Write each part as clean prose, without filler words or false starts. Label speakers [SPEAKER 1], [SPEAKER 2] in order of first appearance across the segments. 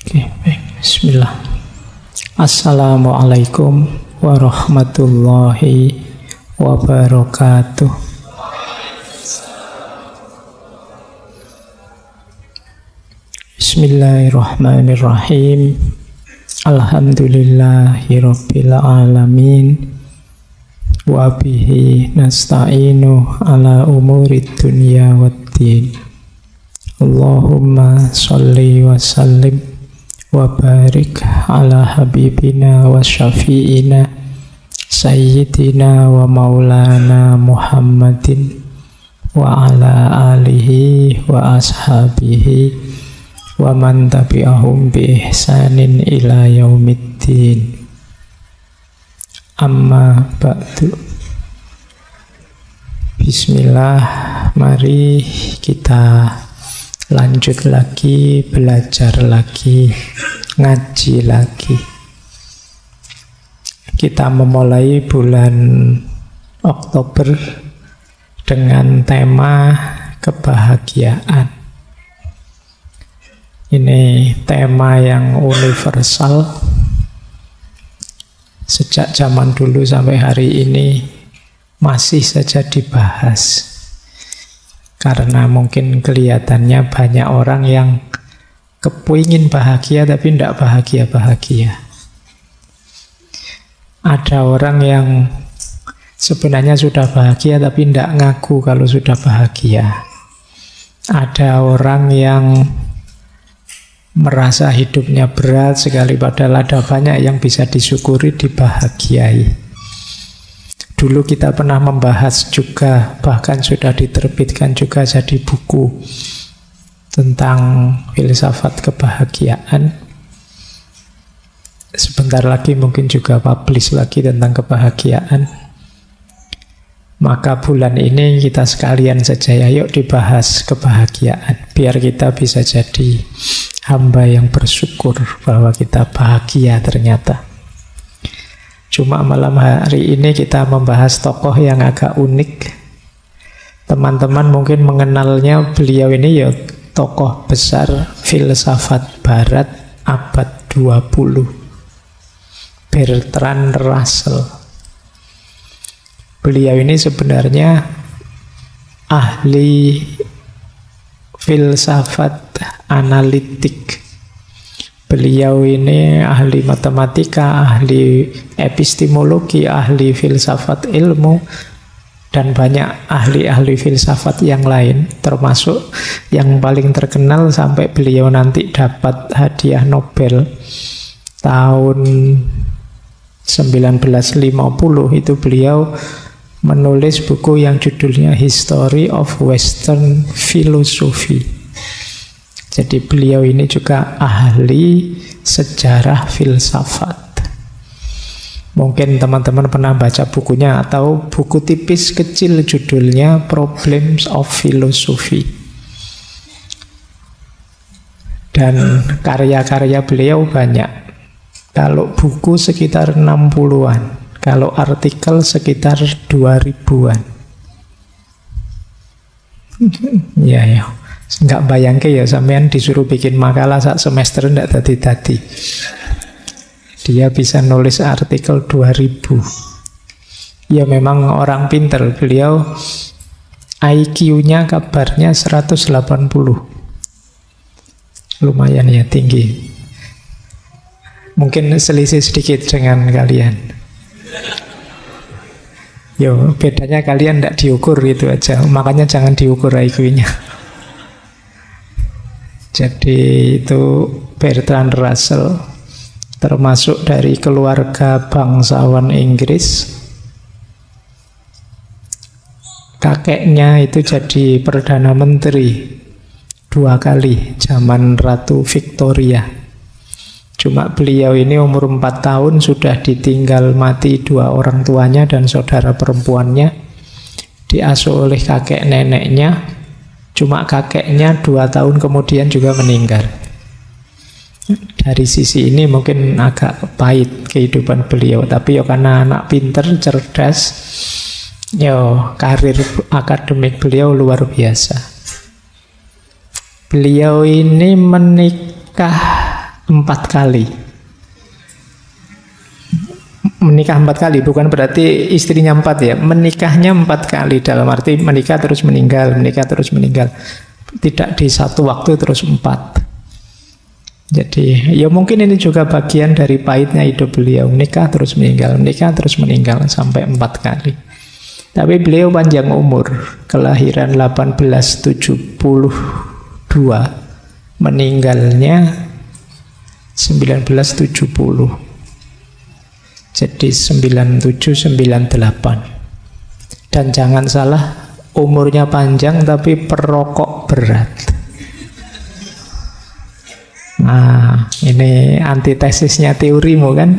[SPEAKER 1] Oke, baik. Bismillah. Assalamualaikum warahmatullahi wabarakatuh. Bismillahirrahmanirrahim. Alhamdulillahirabbil alamin. Wa bihi nasta'inu ala umurid dunya waddin. Allahumma sholli wa sallim wa barik ala habibina wa syafi'ina sayyidina wa maulana Muhammadin wa ala alihi wa ashabihi wa man tabi'ahum bi ihsanin ila yaumiddin. Amma ba'du. Bismillah, mari kita lanjut lagi, belajar lagi, ngaji lagi. Kita memulai bulan Oktober dengan tema kebahagiaan. Ini tema yang universal. Sejak zaman dulu sampai hari ini masih saja dibahas. Karena mungkin kelihatannya banyak orang yang kepingin bahagia tapi tidak bahagia-bahagia. Ada orang yang sebenarnya sudah bahagia tapi tidak ngaku kalau sudah bahagia. Ada orang yang merasa hidupnya berat sekali padahal ada banyak yang bisa disyukuri, dibahagiai. Dulu kita pernah membahas juga, bahkan sudah diterbitkan juga jadi buku tentang filsafat kebahagiaan. Sebentar lagi mungkin juga publish lagi tentang kebahagiaan. Maka bulan ini kita sekalian saja yuk dibahas kebahagiaan, biar kita bisa jadi hamba yang bersyukur bahwa kita bahagia ternyata. Cuma malam hari ini kita membahas tokoh yang agak unik. Teman-teman mungkin mengenalnya, beliau ini ya tokoh besar filsafat barat abad 20, Bertrand Russell. Beliau ini sebenarnya ahli filsafat analitik. Beliau ini ahli matematika, ahli epistemologi, ahli filsafat ilmu, dan banyak ahli-ahli filsafat yang lain, termasuk yang paling terkenal sampai beliau nanti dapat hadiah Nobel tahun 1950 itu beliau menulis buku yang judulnya History of Western Philosophy. Jadi beliau ini juga ahli sejarah filsafat. Mungkin teman-teman pernah baca bukunya atau buku tipis kecil judulnya Problems of Philosophy. Dan karya-karya beliau banyak. Kalau buku sekitar 60-an, kalau artikel sekitar 2000-an. Ya. Nggak bayangke ya sampean disuruh bikin makalah sak semester ndak tadi-tadi. Dia bisa nulis artikel 2000. Ya memang orang pinter. Beliau IQ-nya kabarnya 180. Lumayan ya, tinggi. Mungkin selisih sedikit dengan kalian. Yo, bedanya kalian ndak diukur gitu aja. Makanya jangan diukur IQ-nya. Jadi itu Bertrand Russell, termasuk dari keluarga bangsawan Inggris. Kakeknya itu jadi Perdana Menteri 2 kali zaman Ratu Victoria. Cuma beliau ini umur 4 tahun sudah ditinggal mati 2 orang tuanya dan saudara perempuannya. Diasuh oleh kakek neneknya. Cuma kakeknya 2 tahun kemudian juga meninggal. Dari sisi ini mungkin agak pahit kehidupan beliau. Tapi ya karena anak pinter, cerdas, ya karir akademik beliau luar biasa. Beliau ini menikah 4 kali. Menikah 4 kali, bukan berarti istrinya 4 ya. Menikahnya 4 kali, dalam arti menikah terus meninggal, menikah terus meninggal. Tidak di satu waktu terus 4. Jadi ya mungkin ini juga bagian dari pahitnya hidup beliau. Menikah terus meninggal sampai 4 kali. Tapi beliau panjang umur, kelahiran 1872, meninggalnya 1970. Jadi 97-98. Dan jangan salah, umurnya panjang tapi perokok berat. Nah, ini antitesisnya teorimu kan?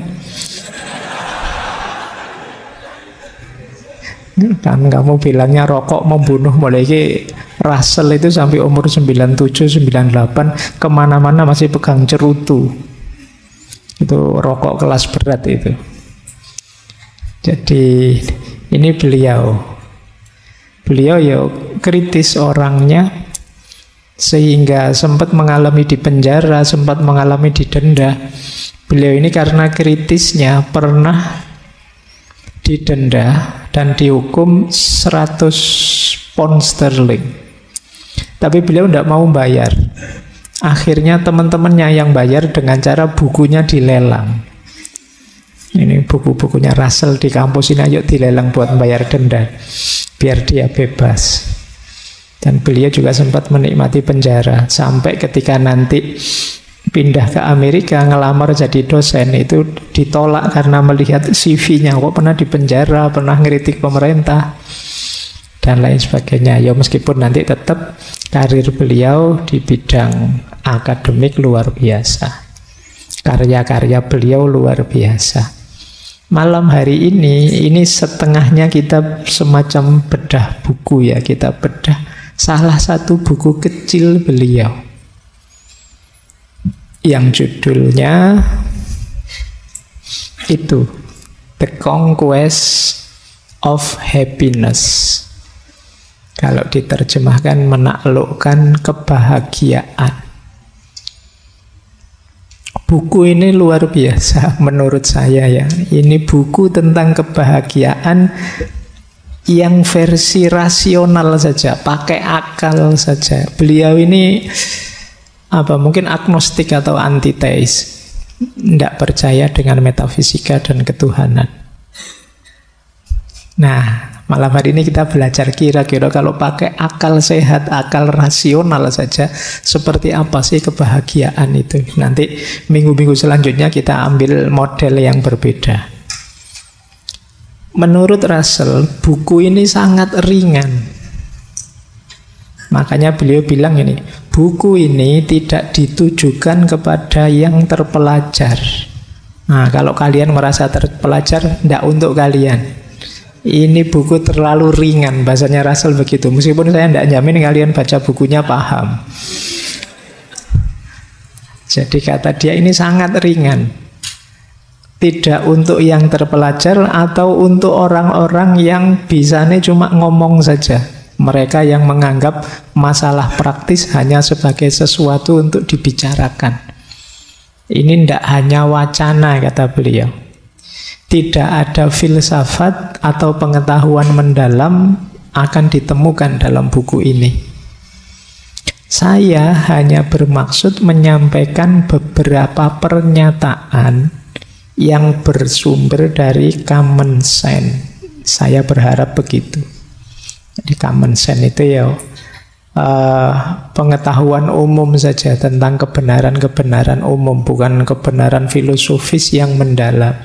[SPEAKER 1] Kan kamu bilangnya rokok membunuh, mulai Russell itu sampai umur 97-98 kemana-mana masih pegang cerutu. Itu rokok kelas berat itu. Jadi ini beliau ya kritis orangnya, sehingga sempat mengalami di penjara, sempat mengalami didenda. Beliau ini karena kritisnya pernah didenda dan dihukum 100 pound sterling. Tapi beliau tidak mau bayar. Akhirnya teman-temannya yang bayar dengan cara bukunya dilelang. Ini buku-bukunya Russell di kampus ini, ayo dilelang buat bayar denda, biar dia bebas. Dan beliau juga sempat menikmati penjara, sampai ketika nanti pindah ke Amerika, ngelamar jadi dosen, itu ditolak karena melihat CV-nya, kok pernah di penjara, pernah ngeritik pemerintah, dan lain sebagainya. Ya meskipun nanti tetap karir beliau di bidang akademik luar biasa, karya-karya beliau luar biasa. Malam hari ini setengahnya kita semacam bedah buku ya, kita bedah salah satu buku kecil beliau yang judulnya itu The Conquest of Happiness. Kalau diterjemahkan menaklukkan kebahagiaan. Buku ini luar biasa menurut saya ya. Ini buku tentang kebahagiaan yang versi rasional saja, pakai akal saja. Beliau ini mungkin agnostik atau antiteis, tidak percaya dengan metafisika dan ketuhanan. Nah, malam hari ini kita belajar kira-kira kalau pakai akal sehat, akal rasional saja, seperti apa sih kebahagiaan itu. Nanti minggu-minggu selanjutnya kita ambil model yang berbeda. Menurut Russell, buku ini sangat ringan. Makanya beliau bilang ini, buku ini tidak ditujukan kepada yang terpelajar. Nah, kalau kalian merasa terpelajar, tidak untuk kalian. Ini buku terlalu ringan, bahasanya Russell begitu. Meskipun saya tidak jamin kalian baca bukunya paham. Jadi kata dia ini sangat ringan. Tidak untuk yang terpelajar atau untuk orang-orang yang bisanya cuma ngomong saja. Mereka yang menganggap masalah praktis hanya sebagai sesuatu untuk dibicarakan. Ini tidak hanya wacana, kata beliau. Tidak ada filsafat atau pengetahuan mendalam akan ditemukan dalam buku ini. Saya hanya bermaksud menyampaikan beberapa pernyataan yang bersumber dari common sense. Saya berharap begitu. Jadi common sense itu ya pengetahuan umum saja tentang kebenaran-kebenaran umum, bukan kebenaran filosofis yang mendalam.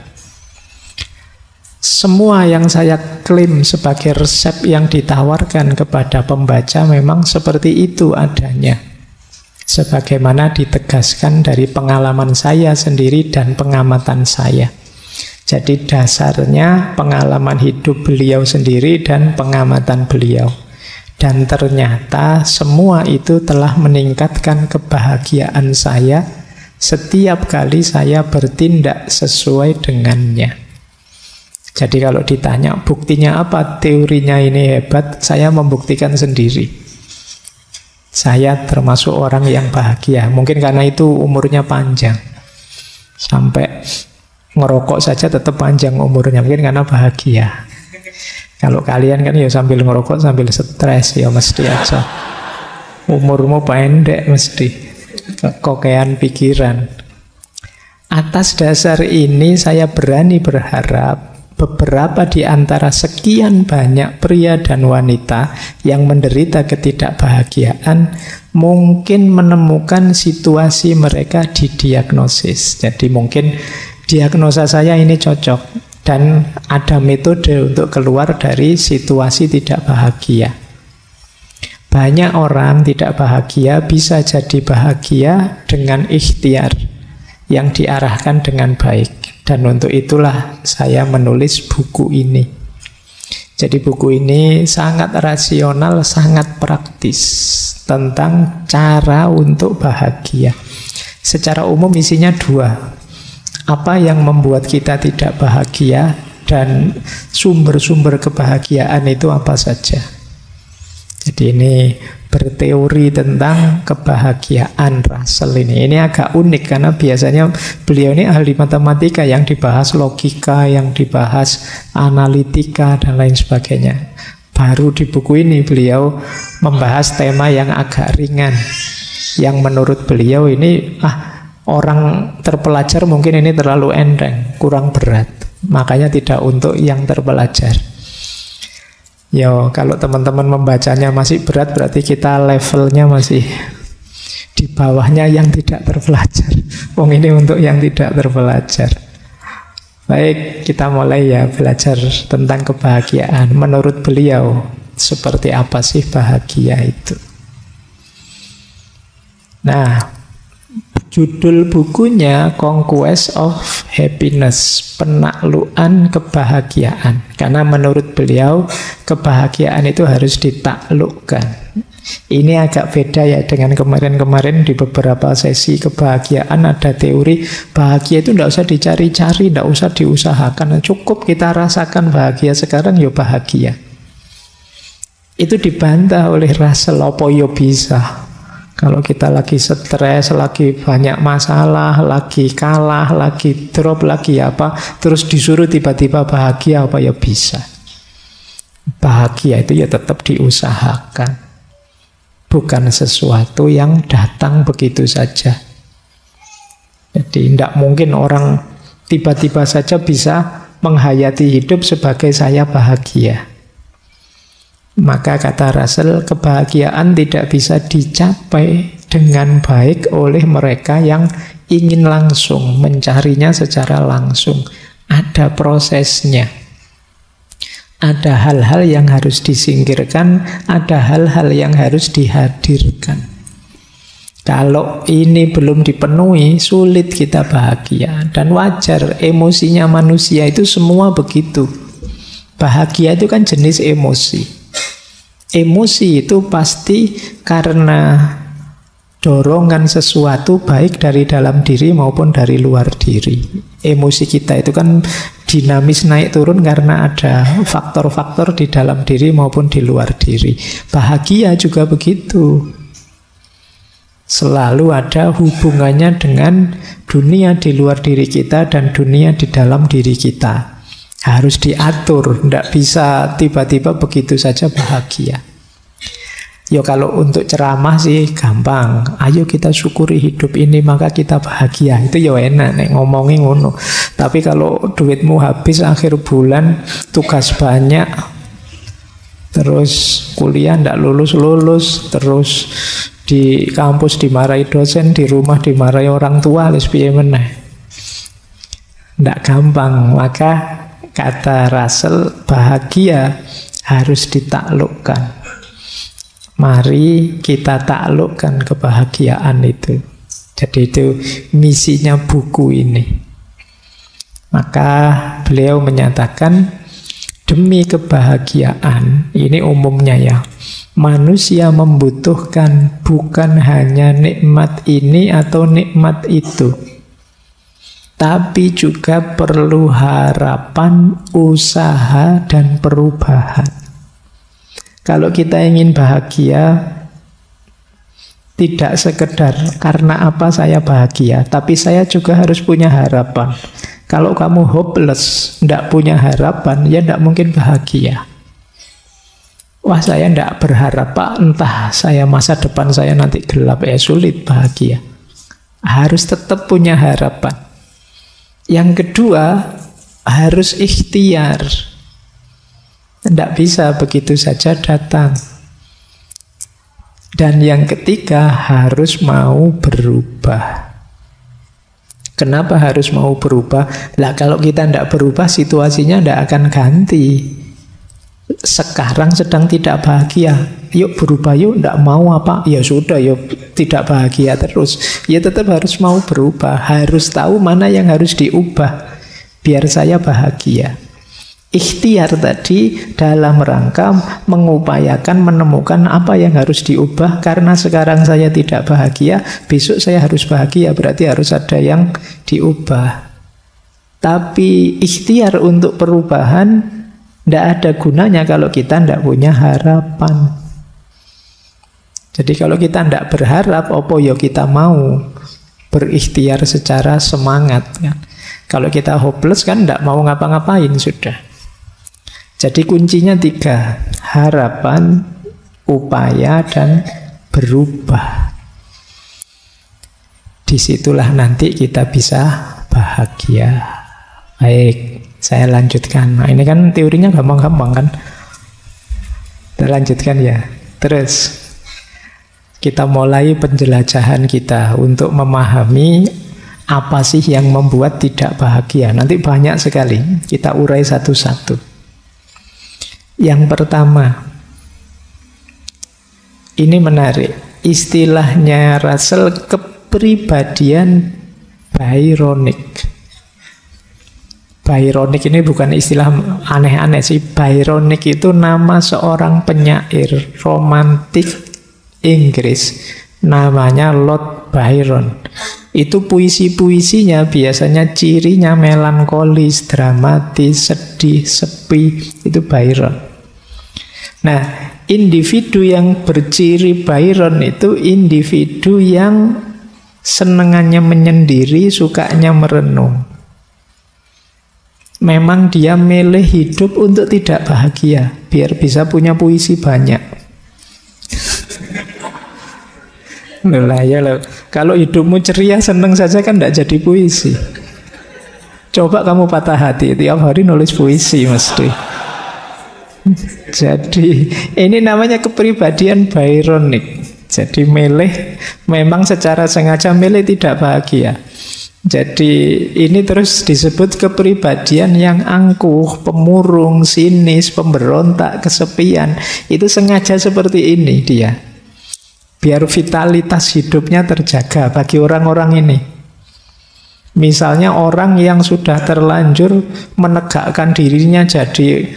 [SPEAKER 1] Semua yang saya klaim sebagai resep yang ditawarkan kepada pembaca memang seperti itu adanya. Sebagaimana ditegaskan dari pengalaman saya sendiri dan pengamatan saya. Jadi dasarnya pengalaman hidup beliau sendiri dan pengamatan beliau. Dan ternyata semua itu telah meningkatkan kebahagiaan saya setiap kali saya bertindak sesuai dengannya. Jadi kalau ditanya buktinya apa, teorinya ini hebat, saya membuktikan sendiri. Saya termasuk orang yang bahagia. Mungkin karena itu umurnya panjang. Sampai ngerokok saja tetap panjang umurnya, mungkin karena bahagia. Kalau kalian kan ya sambil ngerokok sambil stres ya mesti aja umurmu pendek, mesti kekokean pikiran. Atas dasar ini saya berani berharap beberapa di antara sekian banyak pria dan wanita yang menderita ketidakbahagiaan mungkin menemukan situasi mereka didiagnosis. Jadi mungkin diagnosa saya ini cocok dan ada metode untuk keluar dari situasi tidak bahagia. Banyak orang tidak bahagia bisa jadi bahagia dengan ikhtiar yang diarahkan dengan baik. Dan untuk itulah saya menulis buku ini. Jadi buku ini sangat rasional, sangat praktis tentang cara untuk bahagia. Secara umum isinya dua. Apa yang membuat kita tidak bahagia dan sumber-sumber kebahagiaan itu apa saja. Jadi ini berteori tentang kebahagiaan Russell ini. Ini agak unik karena biasanya beliau ini ahli matematika, yang dibahas logika, yang dibahas analitika dan lain sebagainya. Baru di buku ini beliau membahas tema yang agak ringan, yang menurut beliau ini orang terpelajar mungkin ini terlalu enteng, kurang berat, makanya tidak untuk yang terpelajar. Kalau teman-teman membacanya masih berat, berarti kita levelnya masih di bawahnya yang tidak terpelajar. Ini untuk yang tidak terpelajar. Baik, kita mulai ya belajar tentang kebahagiaan. Menurut beliau, seperti apa sih bahagia itu? Nah, judul bukunya Conquest of Happiness, penaklukan kebahagiaan. Karena menurut beliau kebahagiaan itu harus ditaklukkan. Ini agak beda ya dengan kemarin-kemarin di beberapa sesi kebahagiaan ada teori bahagia itu tidak usah dicari-cari, tidak usah diusahakan, cukup kita rasakan bahagia sekarang ya bahagia. Itu dibantah oleh Russell, apa ya bisa? Kalau kita lagi stres, lagi banyak masalah, lagi kalah, lagi drop, lagi apa, terus disuruh tiba-tiba bahagia, apa ya bisa? Bahagia itu ya tetap diusahakan. Bukan sesuatu yang datang begitu saja. Jadi tidak mungkin orang tiba-tiba saja bisa menghayati hidup sebagai saya bahagia. Maka kata Russell, kebahagiaan tidak bisa dicapai dengan baik oleh mereka yang ingin langsung, mencarinya secara langsung. Ada prosesnya. Ada hal-hal yang harus disingkirkan, ada hal-hal yang harus dihadirkan. Kalau ini belum dipenuhi, sulit kita bahagia. Dan wajar, emosinya manusia itu semua begitu. Bahagia itu kan jenis emosi. Emosi itu pasti karena dorongan sesuatu baik dari dalam diri maupun dari luar diri. Emosi kita itu kan dinamis naik turun karena ada faktor-faktor di dalam diri maupun di luar diri. Bahagia juga begitu. Selalu ada hubungannya dengan dunia di luar diri kita dan dunia di dalam diri kita. Harus diatur, tidak bisa tiba-tiba begitu saja bahagia. Kalau untuk ceramah sih gampang. Ayo kita syukuri hidup ini maka kita bahagia. Itu enak nek ngomongin ngono. Tapi kalau duitmu habis akhir bulan, tugas banyak, terus kuliah ndak lulus-lulus, terus di kampus dimarahi dosen, di rumah dimarahi orang tua, les piye meneh. Ndak gampang. Maka kata Russell, bahagia harus ditaklukkan. Mari kita taklukkan kebahagiaan itu. Jadi itu misinya buku ini. Maka beliau menyatakan, demi kebahagiaan, ini umumnya ya, manusia membutuhkan bukan hanya nikmat ini atau nikmat itu, tapi juga perlu harapan, usaha, dan perubahan. Kalau kita ingin bahagia, Tidak sekedar karena apa saya bahagia, tapi saya juga harus punya harapan. Kalau kamu hopeless, tidak punya harapan, ya tidak mungkin bahagia. Wah, saya tidak berharap, Pak, entah saya masa depan saya nanti gelap, sulit bahagia. Harus tetap punya harapan. Yang kedua, harus ikhtiar. Tidak bisa begitu saja datang. Dan yang ketiga, harus mau berubah. Kenapa harus mau berubah? Lah kalau kita tidak berubah, situasinya tidak akan ganti. Sekarang sedang tidak bahagia, yuk berubah yuk, tidak mau apa? Ya sudah, yuk tidak bahagia terus. Ya tetap harus mau berubah, harus tahu mana yang harus diubah biar saya bahagia. Ikhtiar tadi dalam rangka mengupayakan menemukan apa yang harus diubah. Karena sekarang saya tidak bahagia, besok saya harus bahagia, berarti harus ada yang diubah. Tapi ikhtiar untuk perubahan tidak ada gunanya kalau kita tidak punya harapan. Jadi kalau kita tidak berharap, opo yo kita mau berikhtiar secara semangat kan. Kalau kita hopeless kan tidak mau ngapa-ngapain sudah. Jadi kuncinya 3, harapan, upaya, dan berubah. Disitulah nanti kita bisa bahagia. Baik, saya lanjutkan. Nah, ini kan teorinya gampang-gampang kan. Kita lanjutkan ya. Terus kita mulai penjelajahan kita untuk memahami apa sih yang membuat tidak bahagia. Nanti banyak sekali, kita urai satu-satu. Yang pertama, ini menarik, istilahnya Russell, kepribadian Byronic. Byronic ini bukan istilah aneh-aneh sih. Byronic itu nama seorang penyair romantik Inggris, namanya Lord Byron. Itu puisi-puisinya biasanya cirinya melankolis, dramatis, sedih, sepi. Itu Byron. Nah, individu yang berciri Byron itu individu yang senengannya menyendiri, sukanya merenung. Memang dia milih hidup untuk tidak bahagia, biar bisa punya puisi banyak. Loh, ya loh. Kalau hidupmu ceria, seneng saja kan tidak jadi puisi. Coba kamu patah hati, tiap hari nulis puisi mesti. Jadi ini namanya kepribadian Byronic. Jadi memang secara sengaja milih tidak bahagia. Jadi ini terus disebut kepribadian yang angkuh, pemurung, sinis, pemberontak, kesepian. Itu sengaja seperti ini dia, biar vitalitas hidupnya terjaga bagi orang-orang ini. Misalnya orang yang sudah terlanjur menegakkan dirinya jadi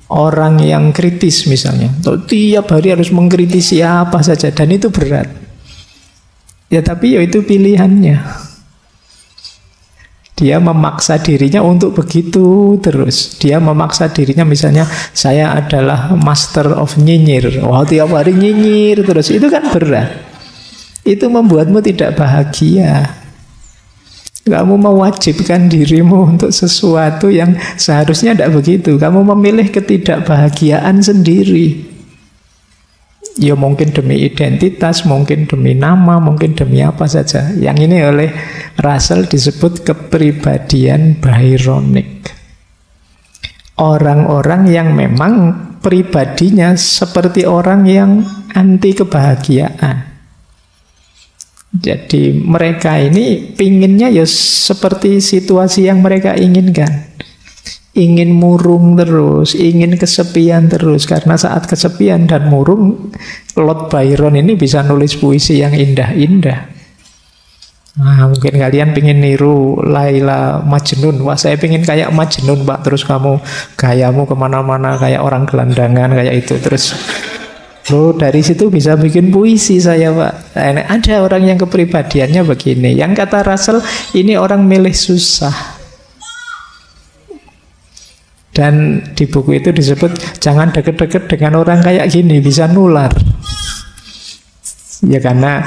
[SPEAKER 1] orang yang kritis misalnya, tiap hari harus mengkritisi apa saja, dan itu berat. Ya tapi ya itu pilihannya. Dia memaksa dirinya untuk begitu terus. Dia memaksa dirinya misalnya, saya adalah master of nyinyir. Wah, tiap hari nyinyir terus. Itu kan berat. Itu membuatmu tidak bahagia. Kamu mewajibkan dirimu untuk sesuatu yang seharusnya tidak begitu. Kamu memilih ketidakbahagiaan sendiri. Ya mungkin demi identitas, mungkin demi nama, mungkin demi apa saja. Yang ini oleh Russell disebut kepribadian Byronic. Orang-orang yang memang pribadinya seperti orang yang anti kebahagiaan. Jadi mereka ini pinginnya ya seperti situasi yang mereka inginkan. Ingin murung terus, ingin kesepian terus. Karena saat kesepian dan murung, Lord Byron ini bisa nulis puisi yang indah-indah. Nah, mungkin kalian pengen niru Laila Majnun. Wah, saya pengen kayak Majnun, Pak. Terus kamu gayamu kemana-mana kayak orang gelandangan, kayak itu. Terus dari situ bisa bikin puisi saya, Pak. Nah, ada orang yang kepribadiannya begini. Yang kata Russell, ini orang milih susah. Dan di buku itu disebut jangan deket-deket dengan orang kayak gini, bisa nular. Ya karena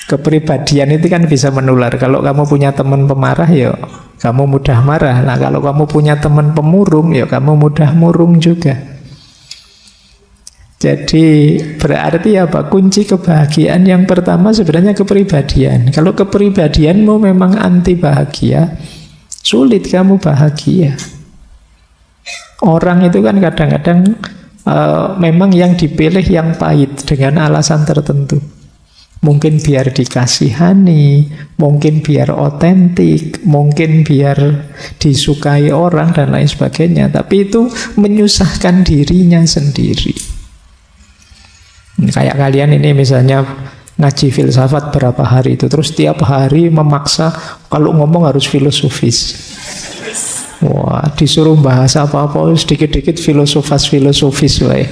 [SPEAKER 1] Kepribadian itu kan bisa menular. Kalau kamu punya teman pemarah, ya kamu mudah marah. Nah, kalau kamu punya teman pemurung, ya kamu mudah murung juga. Jadi berarti apa? Kunci kebahagiaan yang pertama sebenarnya kepribadian. Kalau kepribadianmu memang anti bahagia, sulit kamu bahagia. Orang itu kan kadang-kadang memang yang dipilih yang pahit dengan alasan tertentu. Mungkin biar dikasihani, mungkin biar otentik, mungkin biar disukai orang dan lain sebagainya. Tapi itu menyusahkan dirinya sendiri. Kayak kalian ini misalnya ngaji filsafat berapa hari itu, terus tiap hari memaksa kalau ngomong harus filosofis. Wah, disuruh bahas apa-apa sedikit-dikit filosofis wae.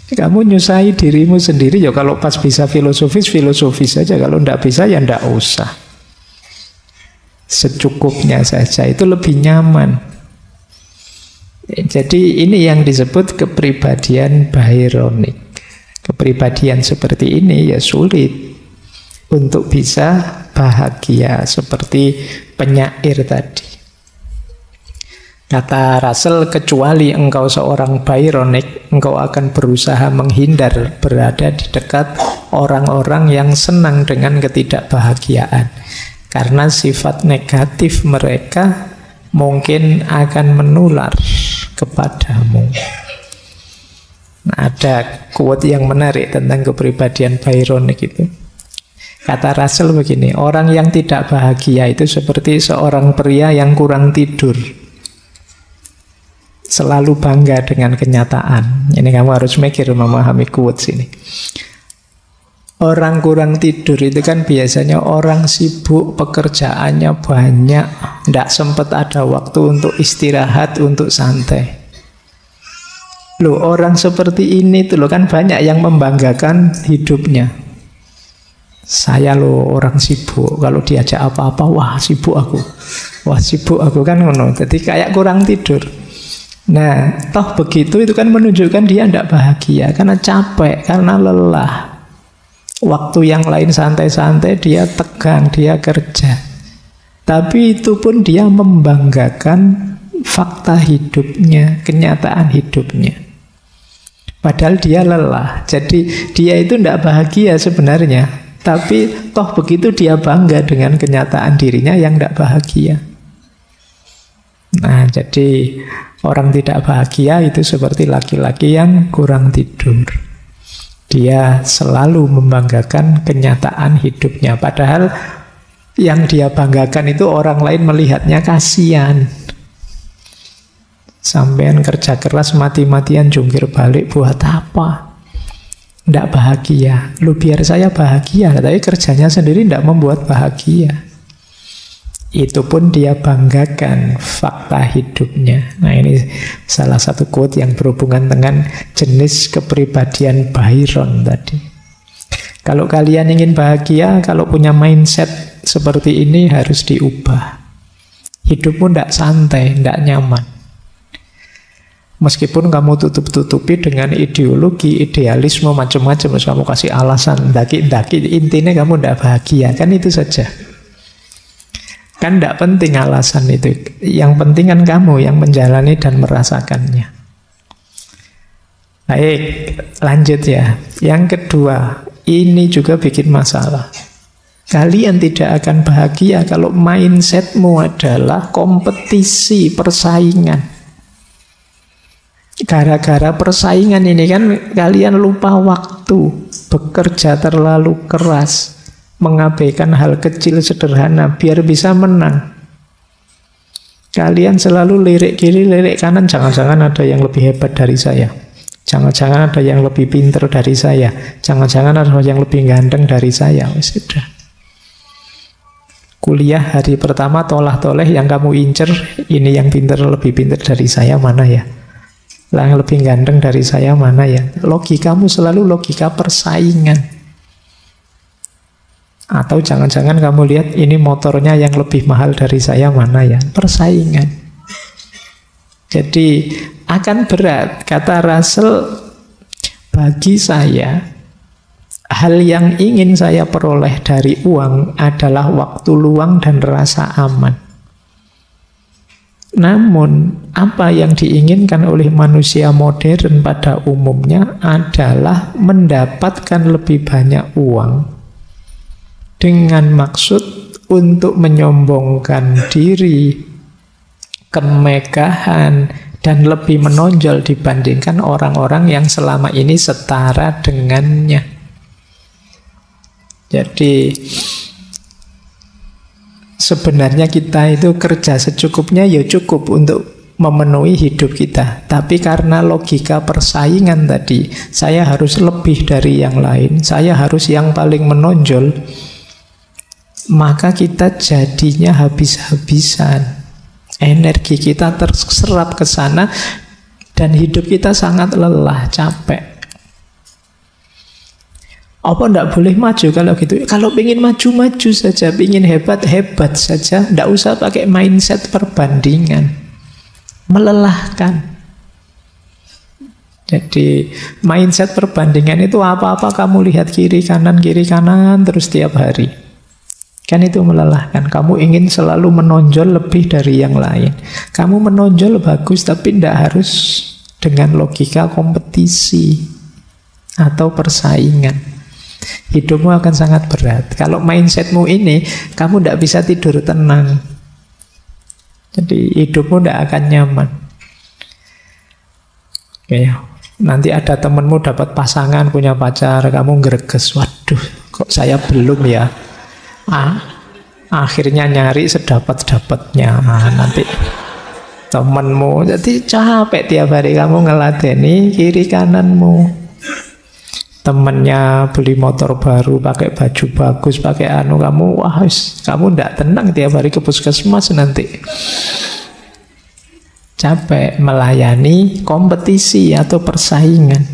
[SPEAKER 1] Kamu nyusahi dirimu sendiri ya. Kalau pas bisa filosofis saja. Kalau ndak bisa ya ndak usah. Secukupnya saja, itu lebih nyaman. Jadi ini yang disebut kepribadian Byronic. Kepribadian seperti ini ya sulit untuk bisa bahagia seperti penyair tadi. Kata Russell, kecuali engkau seorang Byronic, engkau akan berusaha menghindar berada di dekat orang-orang yang senang dengan ketidakbahagiaan. Karena sifat negatif mereka mungkin akan menular kepadamu. Nah, ada quote yang menarik tentang kepribadian Byronic itu. Kata Russell begini, orang yang tidak bahagia itu seperti seorang pria yang kurang tidur. Selalu bangga dengan kenyataan. Ini kamu harus mikir memahami quotes ini. Orang kurang tidur itu kan biasanya orang sibuk, pekerjaannya banyak, tidak sempat ada waktu untuk istirahat, untuk santai. Loh, orang seperti ini tuh loh kan banyak yang membanggakan hidupnya. Saya loh orang sibuk, kalau diajak apa-apa, wah sibuk aku. Wah sibuk aku kan ngono. Jadi kayak kurang tidur. Nah, toh begitu itu kan menunjukkan dia tidak bahagia karena capek, karena lelah. Waktu yang lain santai-santai dia tegang, dia kerja. Tapi itu pun dia membanggakan fakta hidupnya, kenyataan hidupnya. Padahal dia lelah. Jadi dia itu tidak bahagia sebenarnya. Tapi toh begitu dia bangga dengan kenyataan dirinya yang tidak bahagia. Nah, jadi orang tidak bahagia itu seperti laki-laki yang kurang tidur. Dia selalu membanggakan kenyataan hidupnya. Padahal yang dia banggakan itu orang lain melihatnya kasihan. Sampean kerja keras mati-matian jungkir balik buat apa? Tidak bahagia. Lu biar saya bahagia, tapi kerjanya sendiri tidak membuat bahagia. Itu pun dia banggakan fakta hidupnya. Nah, ini salah satu quote yang berhubungan dengan jenis kepribadian Byron tadi. Kalau kalian ingin bahagia, kalau punya mindset seperti ini harus diubah. Hidupmu tidak santai, tidak nyaman. Meskipun kamu tutup-tutupi dengan ideologi, idealisme, macam-macam, kamu kasih alasan, daki-daki, intinya kamu tidak bahagia, kan itu saja. Kan tidak penting alasan itu. Yang penting kan kamu yang menjalani dan merasakannya. Baik, lanjut ya. Yang kedua, ini juga bikin masalah. Kalian tidak akan bahagia kalau mindsetmu adalah kompetisi, persaingan. Gara-gara persaingan ini kan kalian lupa waktu, bekerja terlalu keras, mengabaikan hal kecil sederhana biar bisa menang. Kalian selalu lirik kiri, lirik kanan, jangan-jangan ada yang lebih hebat dari saya. Jangan-jangan ada yang lebih pintar dari saya. Jangan-jangan ada yang lebih ganteng dari saya. Sudah. Kuliah hari pertama tolah-toleh yang kamu incer, ini yang pintar, lebih pintar dari saya mana ya? Yang lebih ganteng dari saya mana ya? Logikamu selalu logika persaingan. Atau jangan-jangan kamu lihat ini motornya yang lebih mahal dari saya mana ya? Persaingan. Jadi akan berat. Kata Russell, bagi saya hal yang ingin saya peroleh dari uang adalah waktu luang dan rasa aman. Namun, apa yang diinginkan oleh manusia modern pada umumnya adalah mendapatkan lebih banyak uang dengan maksud untuk menyombongkan diri, kemegahan, dan lebih menonjol dibandingkan orang-orang yang selama ini setara dengannya. Jadi sebenarnya kita itu kerja secukupnya ya cukup untuk memenuhi hidup kita. Tapi karena logika persaingan tadi, saya harus lebih dari yang lain, saya harus yang paling menonjol, maka kita jadinya habis-habisan. Energi kita terserap ke sana dan hidup kita sangat lelah, capek. Apa ndak boleh maju kalau gitu? Kalau ingin maju-maju saja, ingin hebat-hebat saja, ndak usah pakai mindset perbandingan. Melelahkan. Jadi mindset perbandingan itu apa-apa kamu lihat kiri kanan terus tiap hari. Kan itu melelahkan. Kamu ingin selalu menonjol lebih dari yang lain. Kamu menonjol bagus, tapi ndak harus dengan logika kompetisi atau persaingan. Hidupmu akan sangat berat. Kalau mindsetmu ini, kamu tidak bisa tidur tenang. Jadi hidupmu tidak akan nyaman. Oke, nanti ada temenmu dapat pasangan, punya pacar, kamu greges. Waduh, kok saya belum ya? Akhirnya nyari sedapat-dapatnya. Nanti temenmu, jadi capek tiap hari kamu ngeladeni kiri kananmu. Temennya beli motor baru, pakai baju bagus, pakai kamu, kamu ndak tenang tiap hari ke puskesmas nanti. Capek melayani kompetisi atau persaingan.